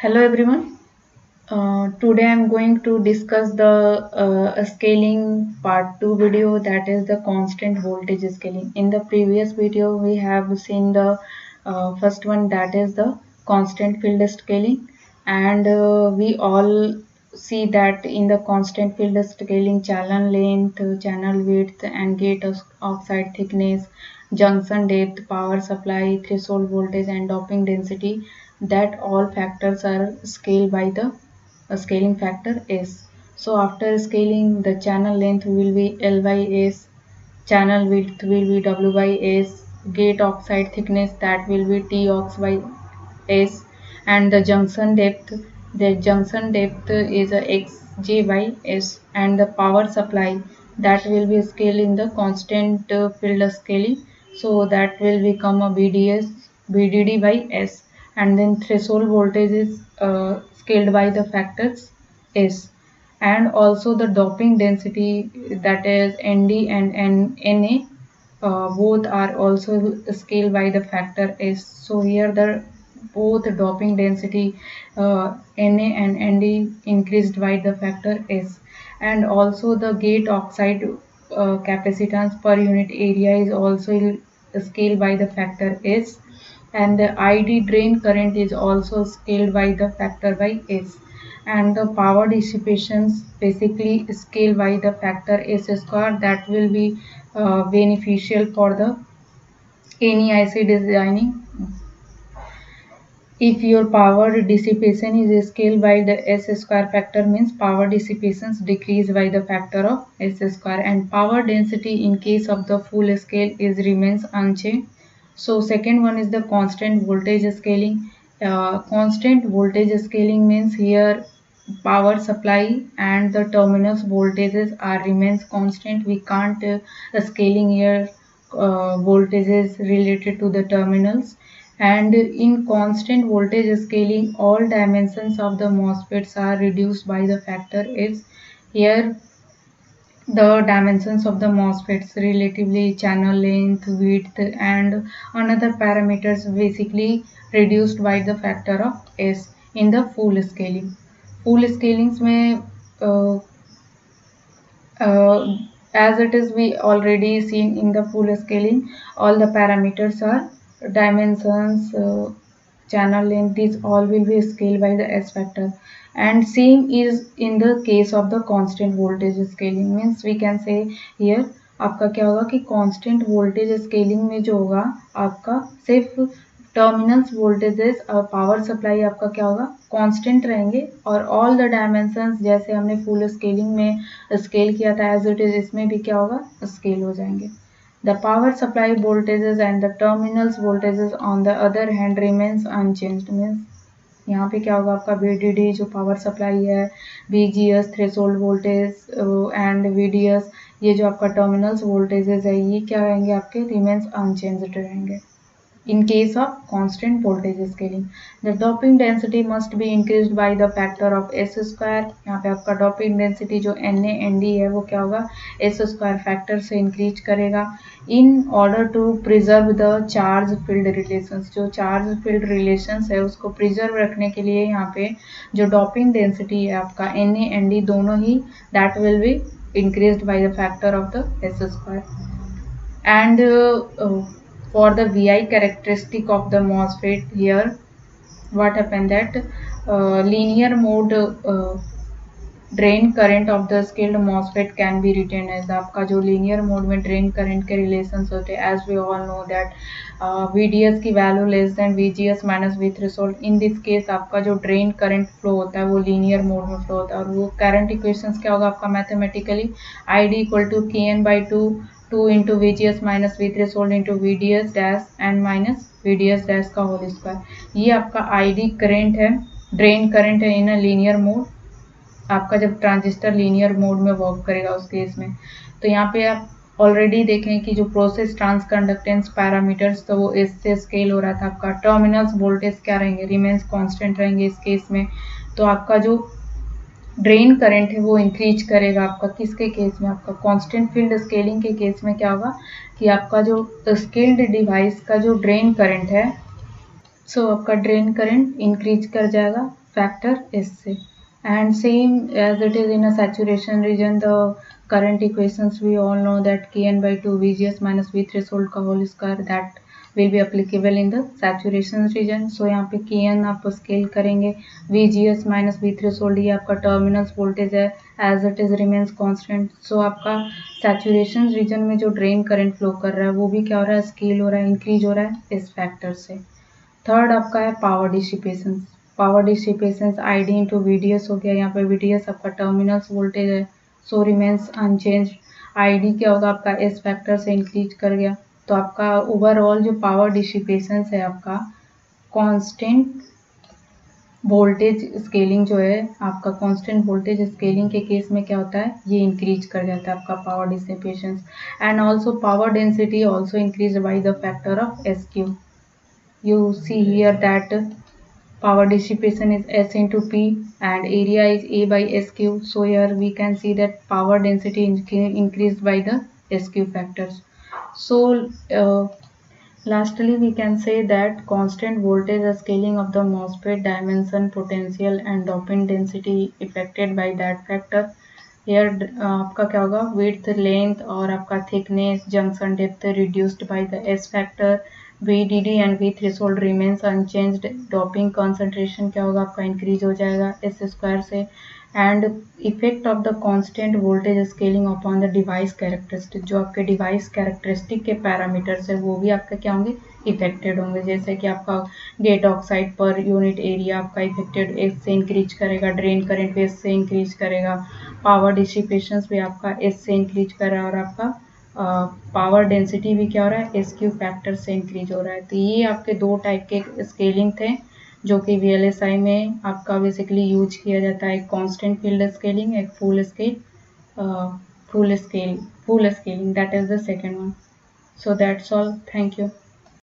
Hello everyone. Today I'm going to discuss the scaling part 2 video, that is the constant voltage scaling. In the previous video we have seen the first one, that is the constant field scaling, and we all see that in the constant field scaling, channel length, channel width and gate oxide thickness, junction depth, power supply, threshold voltage and doping density, that all factors are scaled by the scaling factor S. So after scaling, the channel length will be L by S, channel width will be W by S, gate oxide thickness, that will be T ox by S, and the junction depth is a Xj by S, and the power supply, that will be scaled in the constant field scaling, so that will become a BDD by S, and then threshold voltage is scaled by the factors S, and also the doping density, that is ND and NA, both are also scaled by the factor S. So here the both doping density Na and Nd increased by the factor S, and also the gate oxide capacitance per unit area is also scaled by the factor S, and the ID drain current is also scaled by the factor by S, and the power dissipations basically scaled by the factor S square, that will be beneficial for the any IC designing. If your power dissipation is scaled by the S square factor, means power dissipations decrease by the factor of S square, and power density in case of the full scale is remains unchanged. So second one is the constant voltage scaling. Constant voltage scaling means here power supply and the terminals voltages are remains constant. We can't scaling here voltages related to the terminals, and in constant voltage scaling all dimensions of the MOSFETs are reduced by the factor S. Here the dimensions of the MOSFETs, relatively channel length, width and another parameters basically reduced by the factor of S in the full scaling. Full scalings may as it is we already seen in the full scaling, all the parameters are dimensions, channel length, these all will be scaled by the S factor, and same is in the case of the constant voltage scaling. Means we can say here आपका क्या होगा कि constant voltage scaling में जो होगा आपका सिर्फ terminals voltages और पावर सप्लाई आपका क्या होगा कांस्टेंट रहेंगे, और ऑल द डायमेंशंस जैसे हमने फुल स्केलिंग में स्केल किया था एज इट इज, इसमें भी क्या होगा स्केल हो जाएंगे. The power supply voltages and the terminals voltages on the other hand remains unchanged. Means यहाँ पे क्या होगा आपका VDD जो पावर सप्लाई है, VGS threshold voltage and VDS ये जो आपका टर्मिनल्स वोल्टेजेस है, ये क्या रहेंगे आपके रिमेन्स अनचेंज्ड रहेंगे. In case of constant voltage scaling, the doping density must be increased by the factor of S square. यहाँ पे आपका doping density जो Na Nd है वो क्या होगा S square factor से increase करेगा in order to preserve the charge field relations. जो charge field relations है उसको preserve रखने के लिए यहाँ पे जो doping density है आपका Na Nd दोनों ही that will be increased by the factor of the S square. And for the VI characteristic of the MOSFET, here what happened that linear mode drain current of the scaled MOSFET can be written as, आपका जो linear mode में drain current के relations होते हैं, as we all know that VDS की value less than VGS minus V threshold. In this case आपका जो drain current flow होता है वो linear mode में flow होता है, और वो current equations क्या होगा आपका mathematically ID equal to Kn by 2 into VGS minus V threshold into VDS dash and minus VDS dash का होल स्क्वायर. ये आपका ID करंट है, ड्रेन करंट है इन अ लीनियर मोड. आपका जब ट्रांजिस्टर लीनियर मोड में वर्क करेगा उस केस में, तो यहाँ पे आप ऑलरेडी देखें कि जो प्रोसेस ट्रांस कंडक्टेंस पैरामीटर्स, तो वो इससे स्केल हो रहा था. आपका टर्मिनल्स वोल्टेज क्या रहेंगे, रिमेन्स कांस्टेंट रहेंगे इस केस में. तो आपका जो ड्रेन करंट है वो इंक्रीज करेगा आपका किसके केस में, आपका कांस्टेंट फील्ड स्केलिंग के केस में क्या होगा कि आपका जो स्केल्ड डिवाइस का जो ड्रेन करंट है, सो आपका ड्रेन करंट इंक्रीज कर जाएगा factor S से. And same as it is in a saturation region, the current equations we all know that Kn by 2 VGS minus V threshold का whole square that will be applicable in the saturation region. So यहाँ पे Kn आप scale करेंगे, VGS minus V threshold ये आपका terminals voltage है, as it is remains constant. So आपका saturation region में जो ड्रेन करंट फ्लो कर रहा है वो भी क्या हो रहा है, स्केल हो रहा है, इंक्रीज हो रहा है इस फैक्टर से. थर्ड आपका है power dissipation. Power dissipation I D into V D S हो गया. यहाँ पे वी डी एस आपका टर्मिनल्स वोल्टेज है, so remains unchange. I D क्या होगा आपका एस फैक्टर से इंक्रीज कर गया. तो आपका ओवरऑल जो पावर डिसिपेशन है आपका कांस्टेंट वोल्टेज स्केलिंग जो है आपका कांस्टेंट वोल्टेज स्केलिंग के केस में क्या होता है, ये इंक्रीज कर जाता है आपका power dissipation. And also power density also increase by the factor of S Q. You see here that power dissipation is S into P and area is A by SQ. So here we can see that power density increased by the SQ factors. So lastly we can say that constant voltage scaling of the MOSFET dimension, potential and dopant density affected by that factor. Here आपका क्या होगा, width, length और आपका thickness, junction depth reduced by the S factor. VDD and V threshold remains unchanged. Doping concentration क्या होगा आपका, increase हो जाएगा एस स्क्वायर से. And effect of the constant voltage scaling upon the device characteristic, जो आपके डिवाइस कैरेक्टरिस्टिक के parameters है वो भी आपका क्या होंगे, इफेक्टेड होंगे. जैसे कि आपका गेट ऑक्साइड पर यूनिट एरिया आपका इफेक्टेड एस से इंक्रीज करेगा, ड्रेन करंट भी एस से इंक्रीज करेगा, पावर डिसिपेशन भी आपका एस से इंक्रीज कर रहा है और आपका पावर डेंसिटी भी क्या हो रहा है, एस क्यू फैक्टर से इंक्रीज हो रहा है. तो ये आपके दो टाइप के स्केलिंग थे जो कि वीएलएसआई में आपका बेसिकली यूज किया जाता है. एक कांस्टेंट फील्ड स्केलिंग, एक full scale full scaling, that is the second one. So that's all. Thank you.